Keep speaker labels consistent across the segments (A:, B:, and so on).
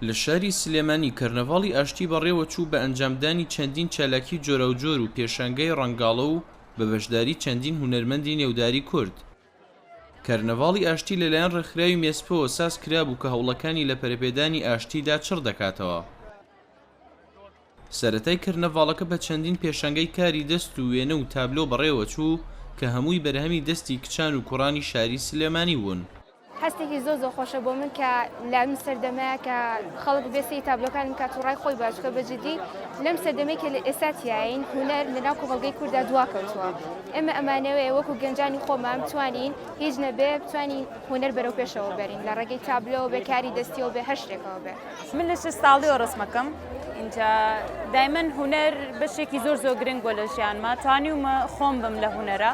A: لە شاری سلێمانی کەرنەڤاڵی ئاشتی بەڕێوە چوو بە ئەنجامدانی چەندین چالاکی جۆرە و جۆر و پێشانگەی ڕەنگاڵە و بە بەشداری چەندین هونەرمەندی نێوداری کورد. کەرنەڤاڵی ئاشتی لەلایەن ڕێکخراوی مێسپەوە ساز کرابوو کە هەوڵەکانی لە پەرەپێدانی ئاشتیدا چڕ دەکاتەوە. سەرەتای کەرنەڤاڵەکە بە چەندین پێشانگەی کاری دەست و وێنە و تابلۆ بەڕێوە چوو کە هەمووی بەرهەمی دەستی کچان و کوڕانی شاری سلێمانی بوون.
B: هەستێکی زۆر خۆشە بۆ من کە لەم سەردەمەیە کە خەڵک بێسی تابلۆکانی کات و ڕای خۆی باشکە بەجددی لەم سەردەمەی کە لە ئێستاتیایین هونەر لەناو کۆمەڵگەی کووردا دواکەوتووە. ئێمە ئەمانەوەیە وەکو گەنجانی خۆمان بتوانین هیچ نەبێ بتوانین هونەر بەرەو پێشەوە بەرین لە ڕێگەی تابلۆ بێ کاری دەستیەوە بێ هەر شتێکەوە بێ.
C: من لە ساڵیەوە ڕسمەکەم اینجا دایمەن هونەر بەشێکی زۆر گرنگ بۆ لە ژیانما توانیومە خۆم بم لە هونەرە.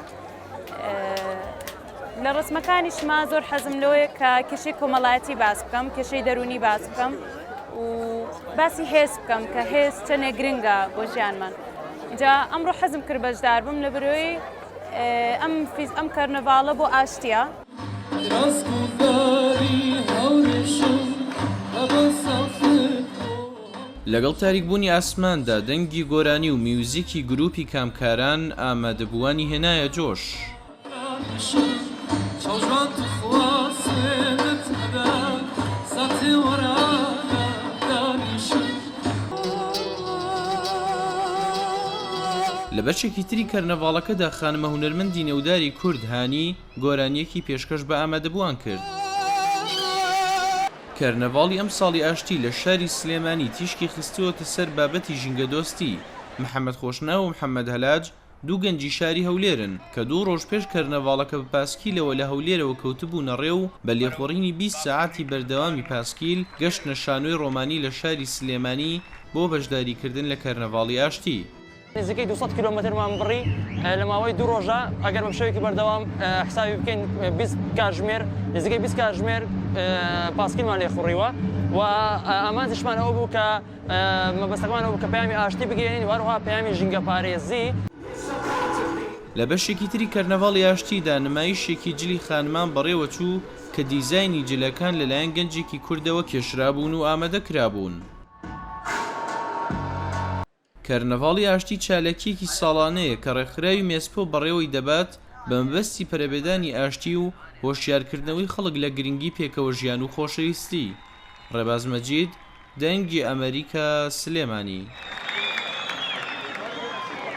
C: لە ڕسمەکانیشما زۆر حەزم لەوەیە کە کێشەی کۆمەڵایەتی باس بکەم، کێشەی دەرونی باس بکەم و باسی هێز بکەم کە هێز چەندێک گرنگە بۆ ژیانمان. اینجا ئەمڕۆ حەزم کرد بەشدار بم لە بەرەوەی ئەم کەرنەڤاڵە بۆ ئاشتیە.
A: لەگەڵ تاریکبوونی ئاسماندا دەنگی گۆرانی و میوزیکی گروپی کامکاران ئامادەبووانی هێنایە جۆش. لە بەشێکی تری کەرنەڤاڵەکەدا خانمە هونەرمەندی نێوداری کورد هانی گۆرانیەکی پێشکەش بە ئامادەبووان کرد. کەرنەڤاڵی ئەم ساڵی ئاشتی لە شاری سلێمانی تیشکی خستووەتە سەر بابەتی ژینگە دۆستی. محەممەد خۆشناو و محەممەد هەلاج دوو گەنجی شاری هەولێرن کە 2 ڕۆژ پێش کەرنەڤاڵەکە بە پاسکیلەوە لە هەولێرەوە کەوتبوونە ڕێ و بە لێخۆڕینی 20 ساعتی بەردەوامی پاسکیل گەشتنە شانۆی ڕۆمانی لە شاری سلێمانی بۆ بەشداریکردن لە کەرنەڤاڵی ئاشتی.
D: نزیکەی 200 کیلۆمەترمان بڕی لە ماوەی 2 ڕۆژە ئەگەر بە شێوەیەکی بەردەوام حسابی بکەین 20 کاتژمێر نزیکەی 20 کاتژمێر پاسکیلمان لێخوڕیوە و ئامانجیشمان ئەوە بوو کە مەبەستەکەمان ئەوە بوو کە پەیامی ئاشتی بگەێنین وەروەها پەیامی ژینگە پارێزی.
A: لە بەشێکی تری کەرنەڤاڵی ئاشتیدا نمایشێکی جلی خانمان بەڕێوە چوو کە دیزایانی جلەکان لەلایەن گەنجێکی کوردەوە کێشرابوون و ئامادەکرابوون. کەرنەڤاڵی ئاشتی چالەکیەکی ساڵانەیە کە ڕێکخراوی مێسپۆ بەڕێوەی دەبات بە مەبەستی پەرەپێدانی ئاشتی و هۆشیارکردنەوەی خەڵک لە گرنگی پێکەوە ژیان و خۆشەویستی. ڕێباز مەجید، دەنگی ئەمریکا، سلێمانی.